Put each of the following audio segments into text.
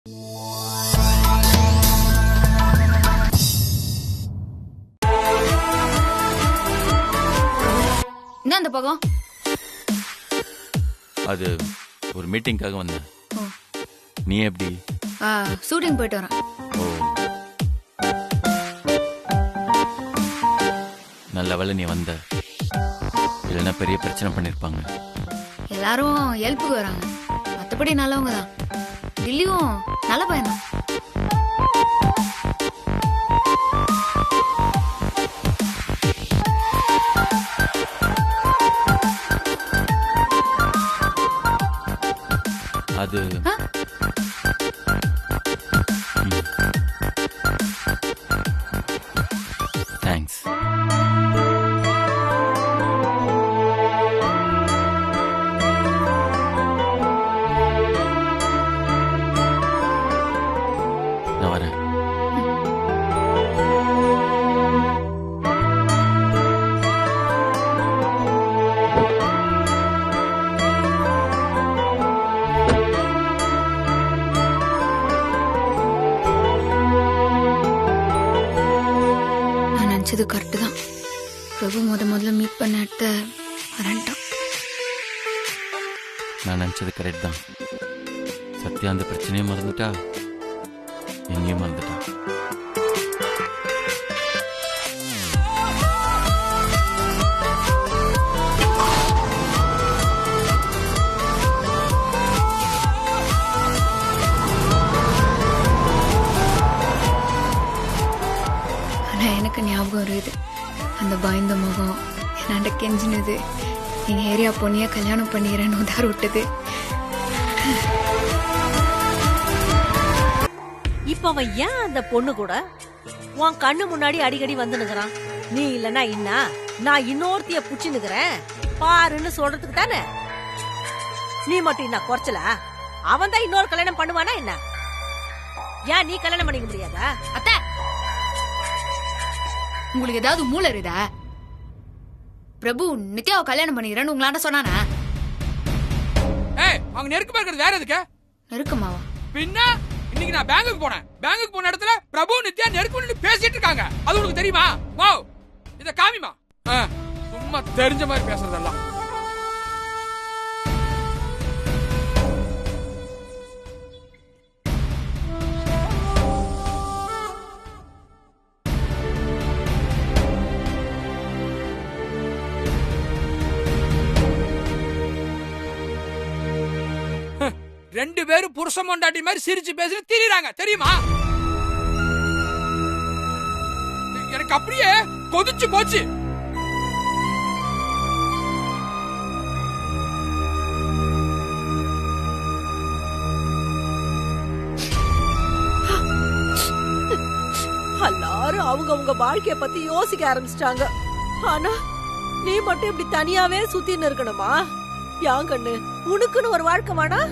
என்ன அந்த பக்கம்? அது ஒரு மீட்டிங்காக வந்தேன். நீ எப்படி? ஷூட்டிங் போயிட்டு வரேன். ஓ, நல்ல வேளை நீ வந்த, இல்லைன்னா பெரிய பிரச்சனை பண்ணிருப்பாங்க. எல்லாரும் ஹெல்ப்புக்கு வராங்க, மற்றபடி நல்லவங்க தான். டில்லியும் நல்ல பையன் தான். அது தேங்க்ஸ். நான் வரேன். நினைச்சது கரெக்டு தான். பிரபு முதல்ல மீட் பண்ண இடத்த வரண்டான். நான் நினைச்சது கரெக்ட் தான். சத்யா அந்த பிரச்சனையை மறந்துட்டா, என்னையும் மறந்துட்டா. ஆனா எனக்கு ஞாபகம் இருக்குது, அந்த பயந்த முகம், என்னாண்ட கெஞ்சினது, எங்க ஏரியா பொண்ணிய கல்யாணம் பண்ணிக்கிறேன்னு உதார விட்டது. இப்ப அவன் ஏன் அந்த பொண்ணு கூட உன் கண்ணு முன்னாடி அடிக்கடி வந்து நிக்கிறான்? நீ இல்லனா இன்னா நான் இன்னொருத்திய புடிச்சு நிக்கிறேன் பாருன்னு சொல்றதுக்கு தானே. நீ மட்டும் என்ன குறைச்சல? அவன் தான் இன்னொரு கல்யாணம் பண்ணுவானா என்ன? ஏன் நீ கல்யாணம் பண்ணிக்க முடியாதா? அத்தை, உங்களுக்கு ஏதாவது மூளை இருக்குதா? பிரபு நித்யாவை கல்யாணம் பண்ணிக்கிறேன்னு உங்களாண்ட சொன்னானா? அவங்க நெருக்கமா இருக்கிறது வேற எதுக்கு? நெருக்கமாவா? பின்ன இன்னைக்கு நான் பேங்குக்கு போனேன். பேங்குக்கு போன இடத்துல பிரபு நித்யா நெருக்கம்னு பேசிட்டு இருக்காங்க. அது உனக்கு தெரியுமா? வாவ், இத காமிமா. சும்மா தெரிஞ்ச மாதிரி பேசுறதெல்லாம். ரெண்டு பேரும் புருஷ மொண்டாட்டி மாதிரி சிரிச்சு பேசி திரிறாங்க தெரியுமா? எனக்கு அப்படியே கொதிச்சு போச்சு. எல்லாரும் அவங்க வாழ்க்கைய பத்தி யோசிக்க ஆரம்பிச்சிட்டாங்க. ஆனா நீ மட்டும் இப்படி தனியாவே சுத்தின்னு இருக்கணுமா? யான் கண்ணு, உனக்குன்னு ஒரு வாழ்க்கை வேணா?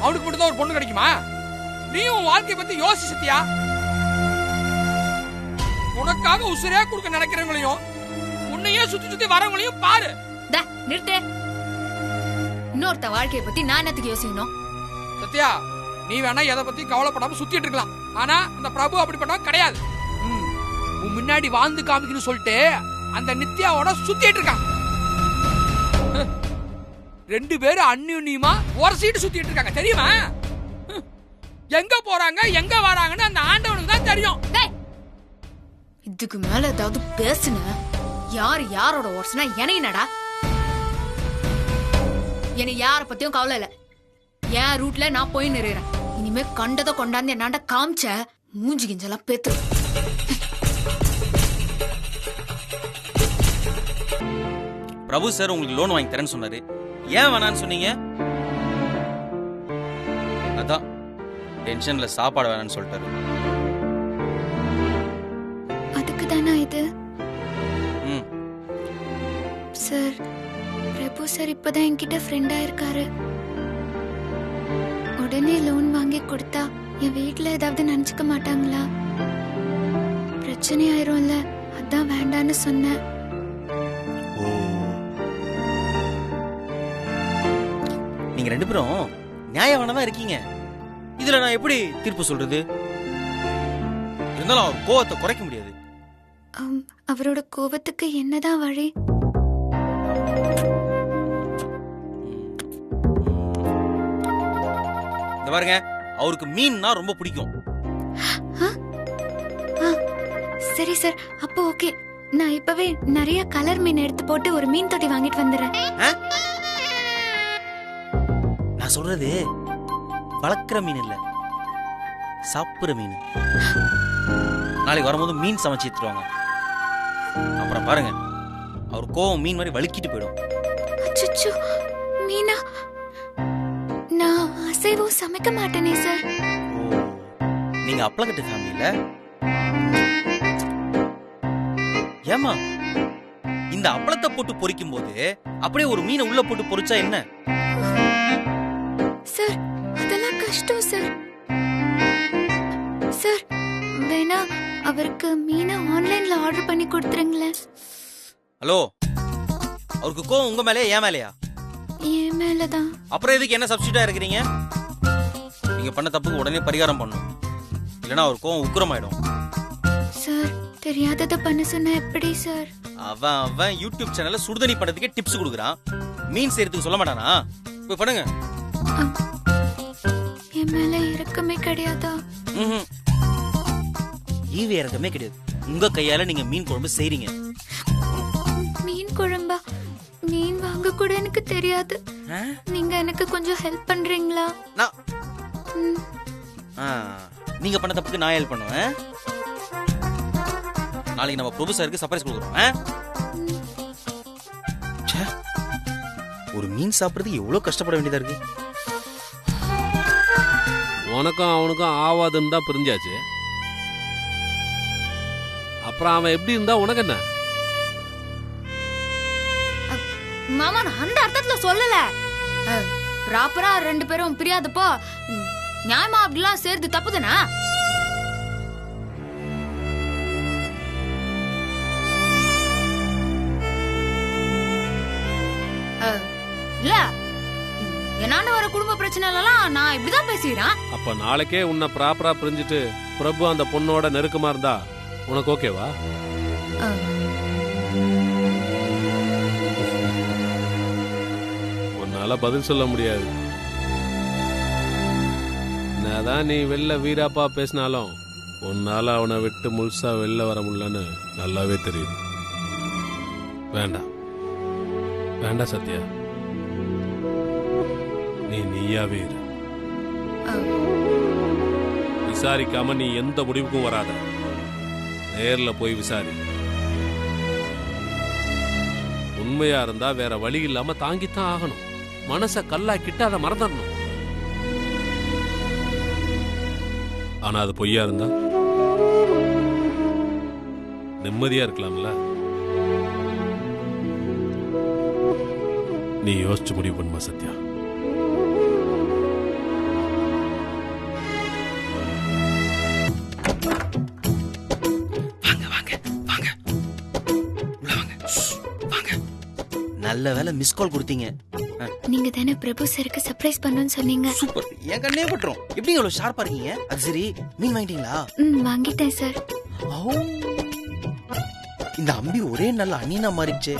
அவனுக்கு மட்டும் தான் ஒரு பொண்ணு கிடைக்குமா? நீயும் உன் வாழ்க்கைய பத்தி யோசி சத்யா. உனக்காக உசுரே கொடுக்க நினைக்கிறவங்களையும் உன்னையே சுத்தி சுத்தி வரவங்களையும் பாரு. நிறுத்து. இன்னொருத்த வாழ்க்கைய பத்தி நான் என்னத்துக்கு யோசிக்கணும்? சத்யா, நீ வேணா எதை பத்தி கவலைப்படாம சுத்திட்டு இருக்கலாம். ஆனா அந்த பிரபு அப்படிப்பட்டவன் கிடையாது. உன் முன்னாடி வாழ்ந்து காமிக்கணும்னு சொல்லிட்டு அந்த நித்யாவோட சுத்திட்டு இருக்கான். ரெண்டு பேரும் அந்யுன்யமா உரசிட்டு சுத்திட்டு இருக்காங்க தெரியுமா? எங்க போறாங்க எங்க வராங்கன்னு அந்த ஆண்டவனுக்கு தான் தெரியும். இதுக்கு மேல ஏதாவது பேசுன, யார் யாரோட உரசுனா என்னடா? என்னை யார பத்தியும் கவலை இல்ல. என் ரூட்ல நான் போய் நிறுறேன். இனிமே கண்டதை கொண்டாந்து என்னாண்ட காமிச்ச மூஞ்சி கிஞ்செல்லாம் பேத்து. பிரபு சார் உங்களுக்கு லோன் வாங்கி தரேன்னு சொன்னாரு, ஏன் வேணான்னு சொன்னீங்க? அதான் டென்ஷன்ல சாப்பாடு வேணான்னு சொல்லிட்டாரு. அதுக்கு தானா இது? சார், பிரபு சார் இப்பதான் என்கிட்ட ஃப்ரெண்டா இருக்காரு. உடனே லோன் வாங்கி கொடுத்தா என் வீட்டுல ஏதாவது நினைச்சுக்க மாட்டாங்களா? பிரச்சனை ஆயிரும்ல, அதான் வேண்டான்னு சொன்னேன். நீங்க ரெண்டு பேரும் நியாயமான தான் இருக்கீங்க. இதுல நான் எப்படி தீர்ப்பு சொல்றது? இருந்தாலும் அவர் கோவத்தை குறைக்க முடியாது. அவரோட கோபத்துக்கு என்னதான் வழி? இந்த பாருங்க, அவருக்கு மீன்னா ரொம்ப பிடிக்கும். சரி சார், அப்போ ஓகே. நான் இப்பவே நிறைய கலர் மீன் எடுத்து போட்டு ஒரு மீன் தொட்டி வாங்கிட்டு வந்துடுறேன். நான் சொல்றது வளர்க்குற மீன் இல்ல, சாப்பிடுற மீன். நாளைக்கு வரும்போது மீன் சமைச்சு எடுத்துருவாங்க. அப்புறம் பாருங்க, அவர் கோவம் மீன் மாதிரி வலிக்கிட்டு போயிடும். அச்சச்சோ, மீனா? நான் அசைவம் சமைக்க மாட்டேனே சார். ஓ, நீங்க அப்பளக்கட்டு ஃபேமிலில? ஏமா, இந்த அப்பளத்தை போட்டு பொரிக்கும் போது அப்படியே ஒரு மீனை உள்ள போட்டு பொரிச்சா என்ன? சார், அதெல்லாம் கஷ்டம் சார். சார், வேணா அவருக்கு மீனை ஆன்லைன்ல ஆர்டர் பண்ணி கொடுத்துருங்களேன். ஹலோ, அவருக்கு கோவம் உங்க மேலயா என் மேலயா? என் மேலதான். அப்புறம் எதுக்கு என்ன சப்ஸ்டியூட்டா இருக்கிறீங்க? நீங்க பண்ண தப்புக்கு உடனே பரிகாரம் பண்ணணும், இல்லனா அவர் கோவம் உக்கிரமாயிடும். சார், தெரியாதத பண்ண சொன்னா எப்படி சார்? அவன் யூடியூப் சேனல்ல சுடுதண்ணி பண்றதுக்கே டிப்ஸ் கொடுக்குறான். மீன் செய்யறதுக்கு சொல்ல மாட்டானா? போய் பண்ணுங்க. என் மேல இரக்கமே கிடையாதா? ஈவு இறக்கமே கிடையாது. உங்க கையால நீங்க மீன் குழம்பு செய்றீங்க. மீன் குழம்பா? மீன் வாங்க கூட எனக்கு தெரியாது. நீங்க எனக்கு கொஞ்சம் ஹெல்ப் பண்றீங்களா? நீங்க பண்ண தப்புக்கு நான் ஹெல்ப் பண்ணுவேன். நாளைக்கு நம்ம பிரபு சாருக்கு சர்ப்ரைஸ் கொடுக்குறோம். ஒரு மீன் சாப்பிடுறதுக்கு எவ்வளவு கஷ்டப்பட வேண்டியதா இருக்கு. உனக்கும் அவனுக்கும் ஆவாதுன்னு தான் புரிஞ்சாச்சு. அப்புறம் அவன் எப்படி இருந்தா உனக்கு என்ன? மாமா, நான் அந்த அர்த்தத்துல சொல்லல. ப்ராப்பரா ரெண்டு பேரும் பிரியாதப்போ நியாயமா அப்படிலாம் சேர்த்து தப்புதானா? இல்ல, என்னான்னு வர குடும்ப பிரச்சனை எல்லாம் நான் இப்படிதான் பேசுறேன். அப்ப நாளைக்கே உன்னை ப்ராப்பரா புரிஞ்சுட்டு பிரபு அந்த பொண்ணோட நெருக்கமா இருந்தா உனக்கு ஓகேவா? உன்னால பதில் சொல்ல முடியாது. என்னதான் நீ வெளில வீராப்பா பேசினாலும் உன்னால அவனை விட்டு முழுசா வெளில வர முடியலன்னு நல்லாவே தெரியும். வேண்டாம் வேண்டாம் சத்யா, நீயாவே இரு. விசாரிக்காம நீ எந்த முடிவுக்கும் வராத. நேர்ல போய் விசாரி. உண்மையா இருந்தா வேற வழி இல்லாம தாங்கித்தான் ஆகணும். மனச கல்லாக்கிட்டு அதை மறந்துடணும். ஆனா அது பொய்யா இருந்தா நிம்மதியா இருக்கலாம்ல. நீ யோசிச்சு முடிவு பண்ணுமா சத்யா? நல்ல வேலை மிஸ் கால் கொடுத்தீங்க. நீங்க தானே பிரபு சாருக்கு சர்ப்ரைஸ் பண்ணணும்னு சொன்னீங்க. சூப்பர், என் கண்ணே பட்டுரும். எப்படி இவ்வளவு ஷார்ப்பா இருக்கீங்க? அது சரி, மீன் வாங்கிட்டீங்களா? வாங்கிட்டேன் சார். இந்த அம்பி ஒரே நல்ல அண்ணீனா மாறிடுச்சு.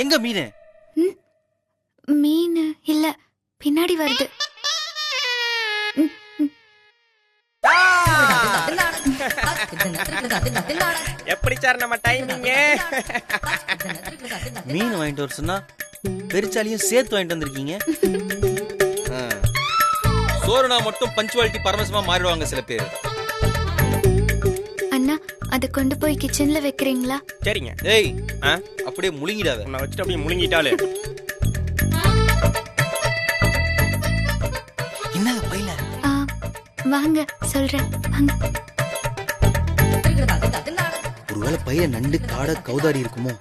எங்க மீன்? மீன் இல்ல, பின்னாடி வருது. எப்படி சார் நம்ம டைமிங்? மீன் வாங்கிட்டு வர சொன்னா பெருச்சாலியும் சேர்த்து வாங்கிட்டு வந்திருக்கீங்க. சோறுனா மட்டும் பஞ்சுவாலிட்டி பரமசமா மாறிடுவாங்க சில பேர். அண்ணா, அதை கொண்டு போய் கிச்சன்ல வைக்கிறீங்களா? சரிங்க. ஏய், அப்படியே முழுங்கிடாத. நான் வச்சுட்டு அப்படியே முழுங்கிட்டாலே. என்னங்க பையில? வாங்க சொல்றேன், வாங்க. ஒருவேளை பையன் நண்டு காடை கௌதாரி இருக்குமோ?